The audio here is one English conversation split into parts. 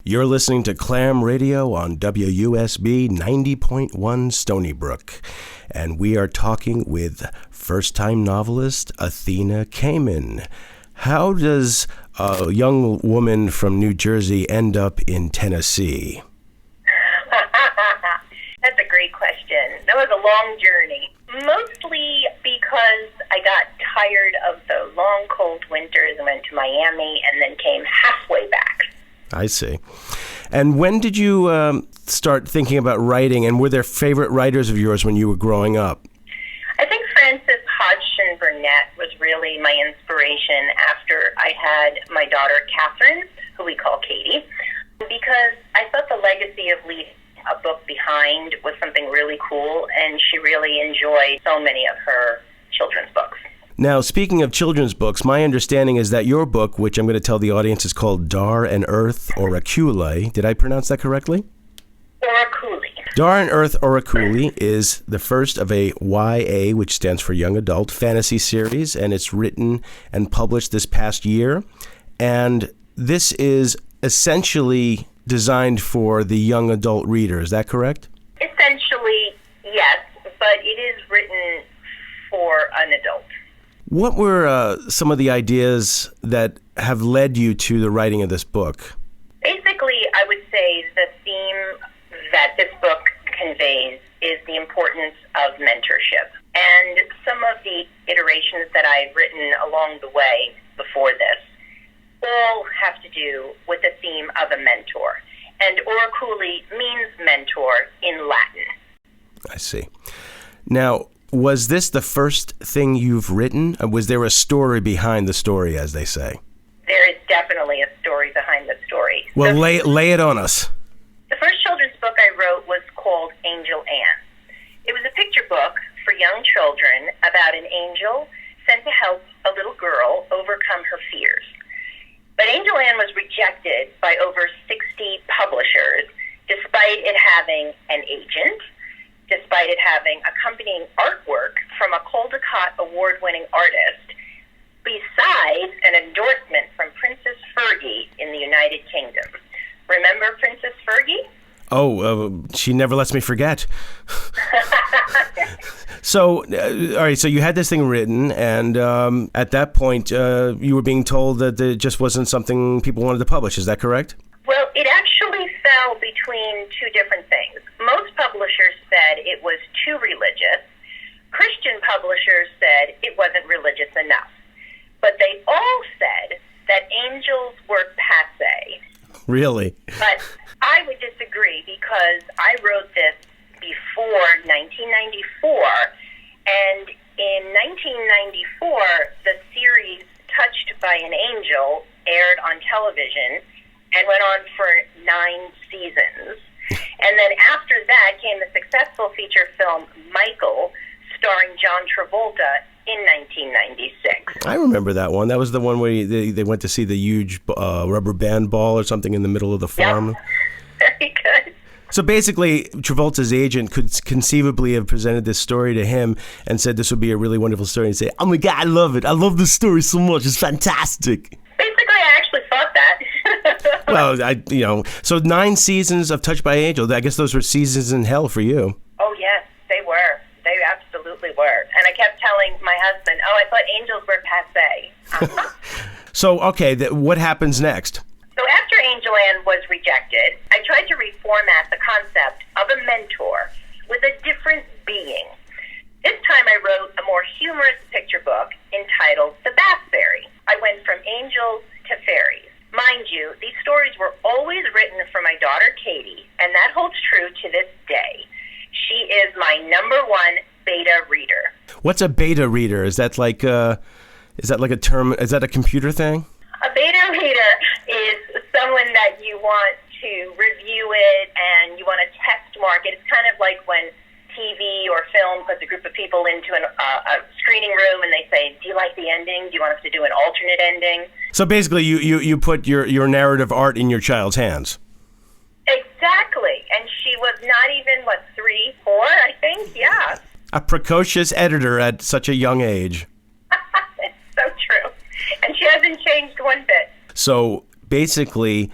You're listening to Clam Radio on WUSB 90.1 Stony Brook, and we are talking with first-time novelist Athena Kaiman. How does a young woman from New Jersey end up in Tennessee? That's a great question. That was a long journey, mostly because I got tired of the long, cold winters and went to Miami and then came halfway back. I see. And when did you start thinking about writing, and were there favorite writers of yours when you were growing up? I think Frances Hodgson Burnett was really my inspiration after I had my daughter Catherine, who we call Katie, because I thought the legacy of leaving a book behind was something really cool, and she really enjoyed so many of her children's books. Now, speaking of children's books, my understanding is that your book, which I'm going to tell the audience is called Dar Earth Oraculi. Did I pronounce that correctly? Oraculi. Dar Earth Oraculi is the first of a YA, which stands for Young Adult, fantasy series, and it's written and published this past year. And this is essentially designed for the young adult reader. Is that correct? Essentially, yes, but it is written for an adult. What were some of the ideas that have led you to the writing of this book? Basically, I would say the theme that this book conveys is the importance of mentorship. And some of the iterations that I've written along the way before this all have to do with the theme of a mentor. And oraculi means mentor in Latin. I see. Now, was this the first thing you've written? Was there a story behind the story, as they say? There is definitely a story behind the story. Well, lay it on us. The first children's book I wrote was called Angel Ann. It was a picture book for young children about an angel sent to help a little girl overcome her fears. But Angel Ann was rejected by over 60 publishers, despite it having an agent, despite it having accompanying artwork from a Caldecott award-winning artist, besides an endorsement from Princess Fergie in the United Kingdom. Remember Princess Fergie? Oh, she never lets me forget. So, all right, so you had this thing written, and at that point, you were being told that it just wasn't something people wanted to publish. Is that correct? Well, it actually fell between two different things. Most publishers said it was too religious. Christian publishers said it wasn't religious enough. But they all said that angels were passé. Really? But I would disagree because I wrote this before 1994, and in 1994, the series Touched by an Angel aired on television and went on for 9 seasons. And then after that came the successful feature film Michael, starring John Travolta, in 1996. I remember that one. That was the one where they went to see the huge rubber band ball or something in the middle of the farm. Yep. Very good. So basically, Travolta's agent could conceivably have presented this story to him and said this would be a really wonderful story, and say, "Oh my God, I love it. I love this story so much. It's fantastic." Basically, I actually thought that. Well, so 9 seasons of Touched by an Angel. I guess those were seasons in hell for you. Oh, yes, they were. They absolutely were. And I kept telling my husband, I thought angels were passé. So, okay, what happens next? So after Angel Ann was rejected, I tried to reformat the concept of a mentor with a different being. This time I wrote a more humorous picture book entitled The Bathberry. I went from angels to fairies. Mind you, these stories were always written for my daughter Katie, and that holds true to this day. She is my #1 beta reader. What's a beta reader? Is that like a term? Is that a computer thing? A beta reader is someone that you want to review it and you want to test mark it. It's kind of like when TV or film puts a group of people into a screening room and they say, "Do you like the ending? Do you want us to do an alternate ending?" So basically, you put your narrative art in your child's hands. Exactly. And she was not even, 3, 4, I think? Yeah. A precocious editor at such a young age. It's so true. And she hasn't changed one bit. So basically,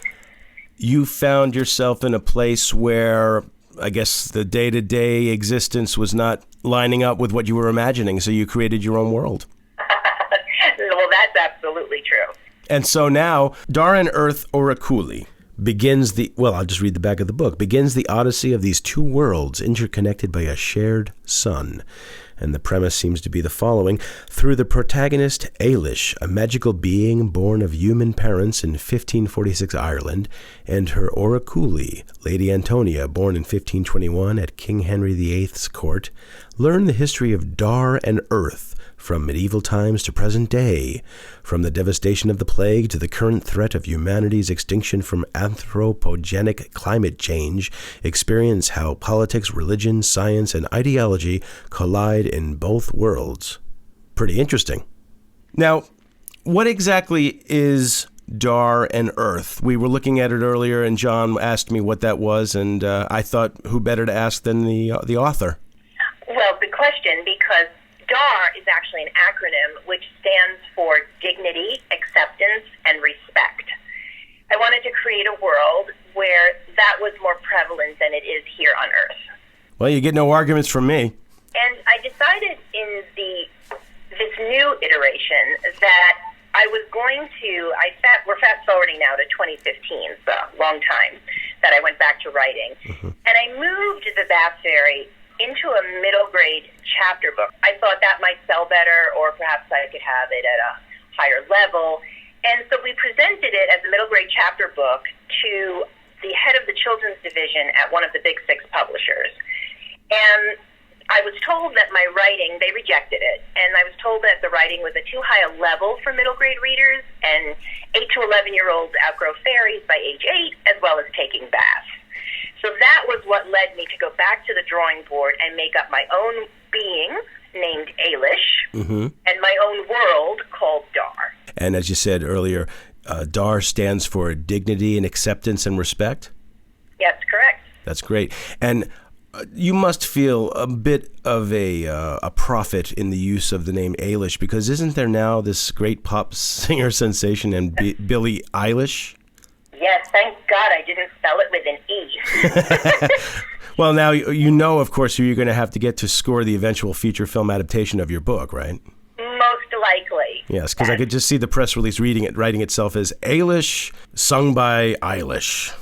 you found yourself in a place where I guess the day-to-day existence was not lining up with what you were imagining, so you created your own world. Well, that's absolutely true. And so now, Dar Earth Oraculi begins I'll just read the back of the book, begins the odyssey of these two worlds interconnected by a shared sun. And the premise seems to be the following. Through the protagonist, Ailish, a magical being born of human parents in 1546 Ireland, and her Oraculi, Lady Antonia, born in 1521 at King Henry VIII's court, learn the history of Dar and Earth, from medieval times to present day, from the devastation of the plague to the current threat of humanity's extinction from anthropogenic climate change, experience how politics, religion, science, and ideology collide in both worlds. Pretty interesting. Now, what exactly is Dar and Earth? We were looking at it earlier, and John asked me what that was, and I thought, who better to ask than the author? Well, good question, because DAR is actually an acronym which stands for Dignity, Acceptance, and Respect. I wanted to create a world where that was more prevalent than it is here on Earth. Well, you get no arguments from me. And I decided in this new iteration that I was going to, we're fast forwarding now to 2015, so a long time that I went back to writing. Mm-hmm. And I moved the Bath Fairy into a middle grade chapter book. I thought that might sell better, or perhaps I could have it at a higher level. And so we presented it as a middle grade chapter book to the head of the children's division at one of the big six publishers. And I was told that my writing, they rejected it. And I was told that the writing was a too high a level for middle grade readers, and 8 to 11-year-olds outgrow fairies by age 8, as well as taking baths. So that was what led me to go back to the drawing board and make up my own being named Ailish, mm-hmm. and my own world called Dar. And as you said earlier, Dar stands for dignity and acceptance and respect? Yes, correct. That's great. And you must feel a bit of a prophet in the use of the name Ailish, because isn't there now this great pop singer sensation and Billie Eilish? Yes, thank God I didn't spell it with an E. Well, now you know, of course, who you're going to have to get to score the eventual feature film adaptation of your book, right? Most likely. Yes, because I could just see the press release writing itself as Ailish, sung by Eilish.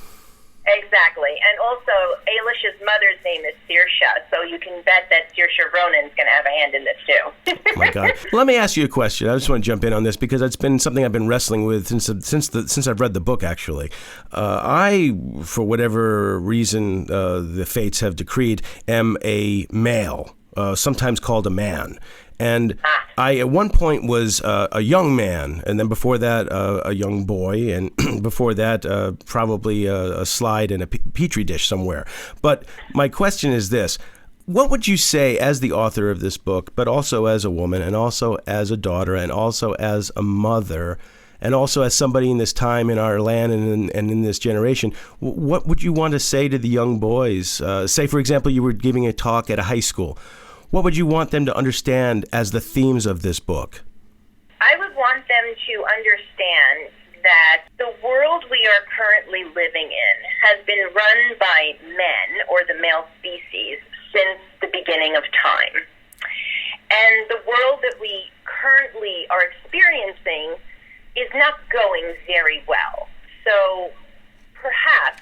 Exactly. And also, Ailish's mother's name is Saoirse, so you can bet that Saoirse Ronan's going to have a hand in this, too. Oh, my God. Let me ask you a question. I just want to jump in on this because it's been something I've been wrestling with since I've read the book, actually. I, for whatever reason the fates have decreed, am a male, sometimes called a man. And I, at one point, was a young man, and then before that, a young boy, and before that, probably a slide in a petri dish somewhere. But my question is this. What would you say as the author of this book, but also as a woman, and also as a daughter, and also as a mother, and also as somebody in this time in our land and in this generation, what would you want to say to the young boys? Say, for example, you were giving a talk at a high school. What would you want them to understand as the themes of this book? I would want them to understand that the world we are currently living in has been run by men, or the male species, since the beginning of time. And the world that we currently are experiencing is not going very well. So perhaps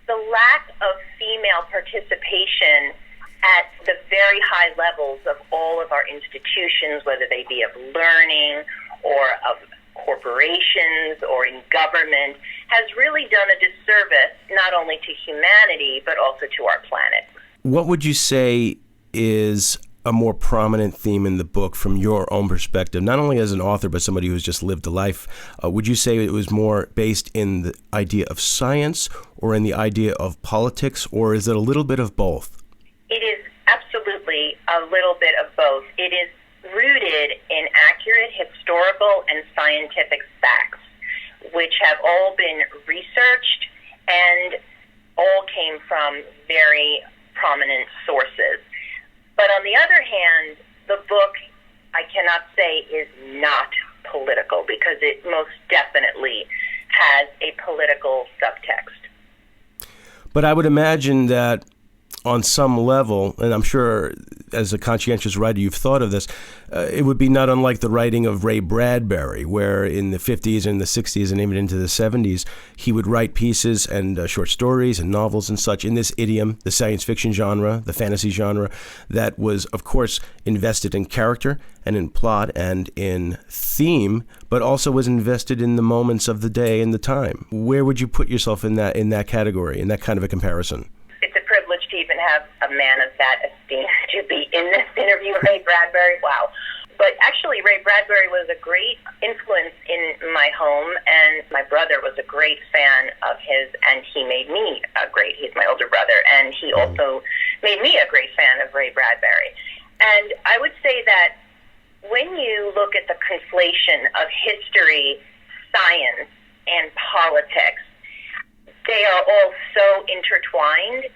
the lack of female participation at the very high levels of all of our institutions, whether they be of learning or of corporations or in government, has really done a disservice not only to humanity but also to our planet. What would you say is a more prominent theme in the book from your own perspective, not only as an author but somebody who's just lived a life? Would you say it was more based in the idea of science or in the idea of politics, or is it a little bit of both? It is absolutely a little bit of both. It is rooted in accurate historical and scientific facts, which have all been researched and all came from very prominent sources. But on the other hand, the book, I cannot say is not political, because it most definitely has a political subtext. But I would imagine that on some level, and I'm sure as a conscientious writer you've thought of this, it would be not unlike the writing of Ray Bradbury, where in the 50s and the 60s and even into the 70s, he would write pieces and short stories and novels and such in this idiom, the science fiction genre, the fantasy genre, that was, of course, invested in character and in plot and in theme, but also was invested in the moments of the day and the time. Where would you put yourself in that category, in that kind of a comparison? It's a privilege to even have a man of that esteem to be in this interview, Ray Bradbury. Wow. But actually, Ray Bradbury was a great influence in my home, and my brother was a great fan of his, and he made me he's my older brother, and he also made me a great fan of Ray Bradbury. And I would say that when you look at the conflation of history, science, and politics, they are all so intertwined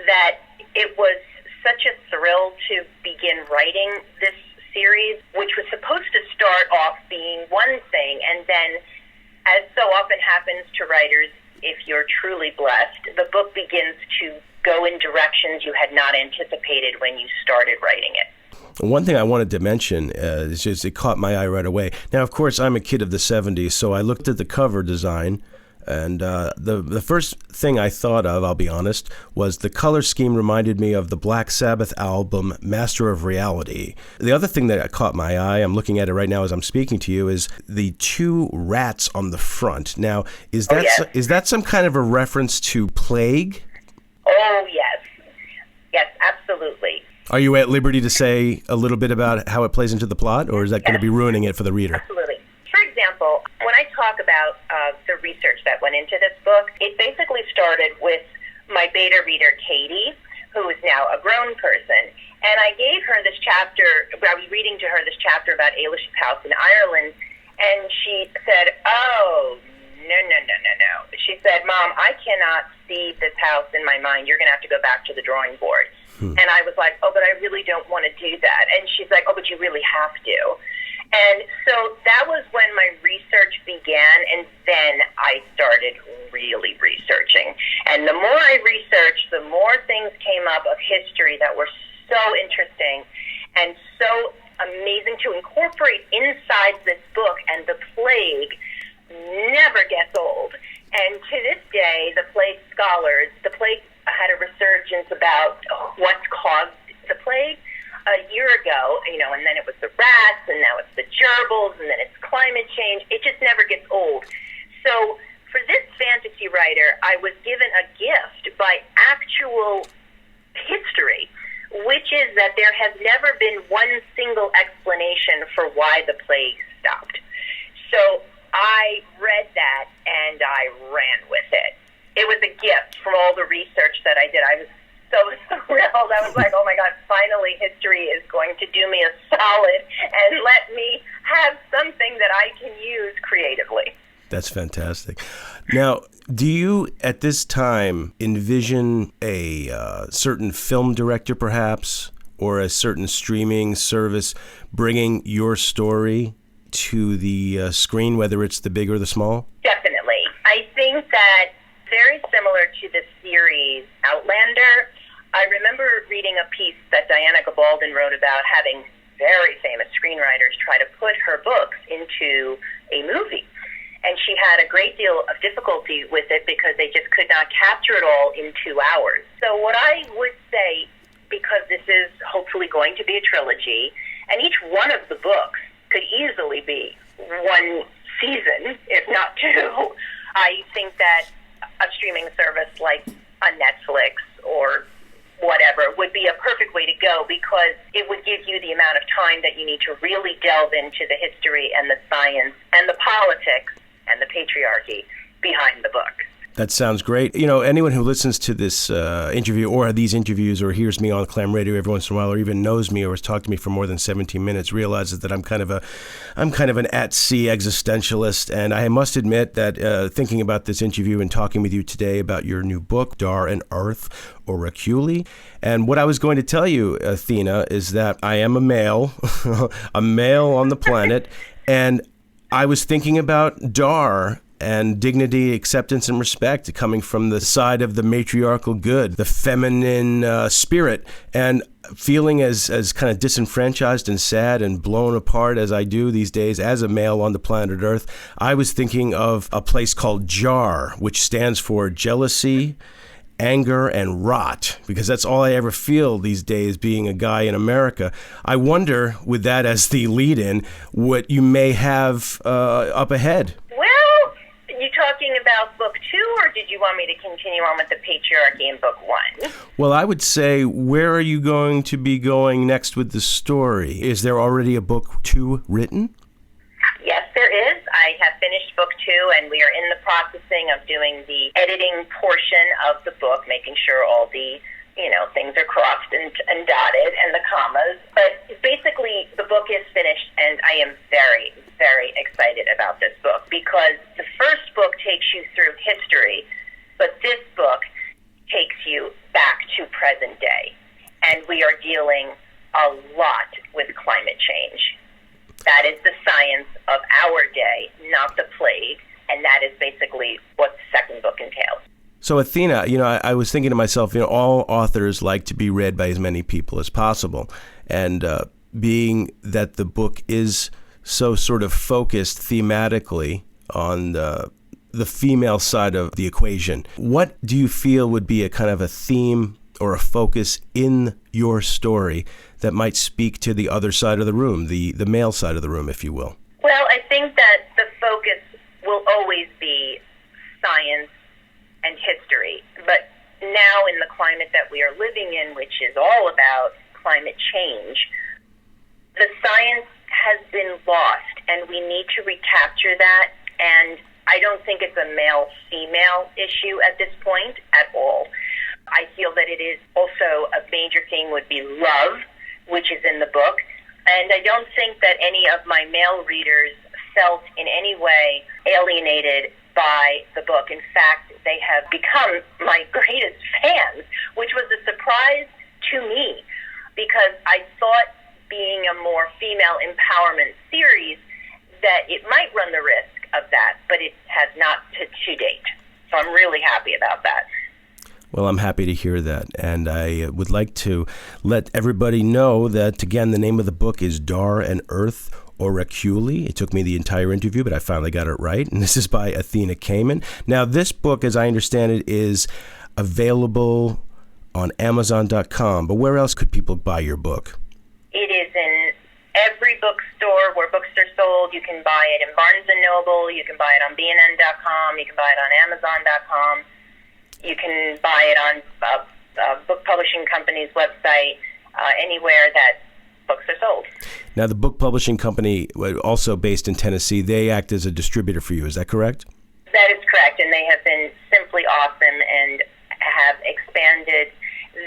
that it was such a thrill to begin writing this series, which was supposed to start off being one thing, and then, as so often happens to writers, if you're truly blessed, the book begins to go in directions you had not anticipated when you started writing it. One thing I wanted to mention is just it caught my eye right away. Now, of course, I'm a kid of the 70s, so I looked at the cover design, and the first thing I thought of, I'll be honest, was the color scheme reminded me of the Black Sabbath album Master of Reality. The other thing that caught my eye, I'm looking at it right now as I'm speaking to you, is the two rats on the front. Now, is that some kind of a reference to plague? Oh, yes. Yes, absolutely. Are you at liberty to say a little bit about how it plays into the plot, or is that going to be ruining it for the reader? Absolutely. For example, when I talk about the research that went into this book, it basically started with my beta reader, Katie, who is now a grown person. And I gave her this chapter, I was reading to her this chapter about Ailish's house in Ireland, and she said, oh, no. She said, Mom, I cannot see this house in my mind. You're going to have to go back to the drawing board. And I was like, oh, but I really don't want to do that. And she's like, oh, but you really have to. And so that was when my research began, and then I started really researching. And the more I researched, the more things came up of history that were so interesting and so amazing to incorporate inside this book. And the plague never gets old. And to this day, the plague had a resurgence about what caused the plague a year ago, and then it was the rats, and now it's the gerbils, and then it's climate change. It just never gets old. So for this fantasy writer, I was given a gift by actual history, which is that there has never been one single explanation for why the plague stopped. So I read that, and I ran with it. It was a gift from all the research that I did. I was so thrilled. I was like, oh my God, finally history is going to do me a solid and let me have something that I can use creatively. That's fantastic. Now, do you at this time envision a certain film director perhaps, or a certain streaming service bringing your story to the screen, whether it's the big or the small? Definitely. I think that very similar to the series Outlander, I remember reading a piece that Diana Gabaldon wrote about having very famous screenwriters try to put her books into a movie. And she had a great deal of difficulty with it because they just could not capture it all in 2 hours. So what I would say, because this is hopefully going to be a trilogy, and each one of the books could easily be one season, if not two, I think that a streaming service like a Netflix or whatever would be a perfect way to go, because it would give you the amount of time that you need to really delve into the history and the science and the politics and the patriarchy behind the book. That sounds great. Anyone who listens to this interview or these interviews or hears me on Clam Radio every once in a while, or even knows me or has talked to me for more than 17 minutes, realizes that I'm kind of an at-sea existentialist. And I must admit that thinking about this interview and talking with you today about your new book, Dar Earth Oraculi, and what I was going to tell you, Athena, is that I am a male, a male on the planet, and I was thinking about Dar and dignity, acceptance, and respect coming from the side of the matriarchal good, the feminine spirit, and feeling as kind of disenfranchised and sad and blown apart as I do these days as a male on the planet Earth, I was thinking of a place called JAR, which stands for jealousy, anger, and rot, because that's all I ever feel these days being a guy in America. I wonder, with that as the lead-in, what you may have up ahead. Well, you talking about book 2, or did you want me to continue on with the patriarchy in book 1? Well, I would say, where are you going to be going next with the story? Is there already a book 2 written? Yes, there is. I have finished book 2, and we are in the processing of doing the editing portion of the book, making sure all the, things are crossed and dotted, and the commas. But basically, the book is finished, and I am very, very excited about this book, because the first book takes you through history, but this book takes you back to present day. And we are dealing a lot with climate change. That is the science of our day, not the plague, and that is basically what the second book entails. So Athena, I was thinking to myself, all authors like to be read by as many people as possible. And being that the book is so sort of focused thematically on the female side of the equation, what do you feel would be a kind of a theme or a focus in your story that might speak to the other side of the room, the male side of the room, if you will? Well, I think that the focus will always be science and history. But now in the climate that we are living in, which is all about climate change, the science has been lost, and we need to recapture that. And I don't think it's a male-female issue at this point at all. I feel that it is also a major thing would be love, which is in the book. And I don't think that any of my male readers felt in any way alienated by the book. In fact, they have become my greatest fans, which was a surprise to me, because I thought, being a more female empowerment series, that it might run the risk of that, but it has not to date. So I'm really happy about that. Well, I'm happy to hear that, and I would like to let everybody know that, again, the name of the book is Dar Earth Oraculi. It took me the entire interview, but I finally got it right, and this is by Athena Kaiman. Now, this book, as I understand it, is available on Amazon.com, but where else could people buy your book? It is in every bookstore where books are sold. You can buy it in Barnes & Noble. You can buy it on BNN.com. You can buy it on Amazon.com. You can buy it on a book publishing company's website, anywhere that books are sold. Now, the book publishing company, also based in Tennessee, they act as a distributor for you. Is that correct? That is correct, and they have been simply awesome and have expanded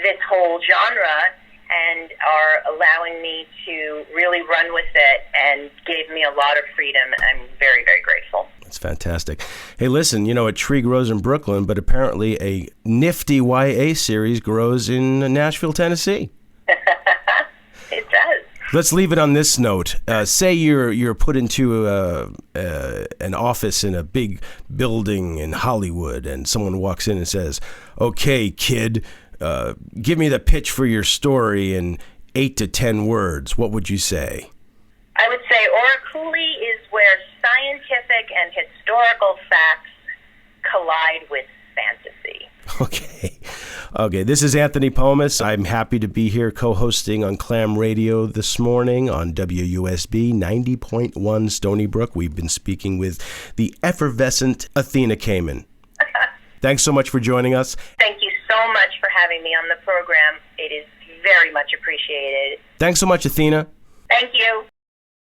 this whole genre and are allowing me to really run with it and gave me a lot of freedom. I'm very, very grateful. That's fantastic. Hey, listen, a tree grows in Brooklyn, but apparently a nifty YA series grows in Nashville, Tennessee. It does. Let's leave it on this note. Say you're put into an office in a big building in Hollywood, and someone walks in and says, "Okay, kid, give me the pitch for your story in 8 to 10 words." What would you say? I would say Oraculi is where scientific and historical facts collide with fantasy. Okay, this is Anthony Pomes. I'm happy to be here co-hosting on Clam Radio this morning on WUSB 90.1 Stony Brook. We've been speaking with the effervescent Athena Kaiman. Thanks so much for joining us. Thank you so much for having me on the program. It is very much appreciated. Thanks so much, Athena. Thank you.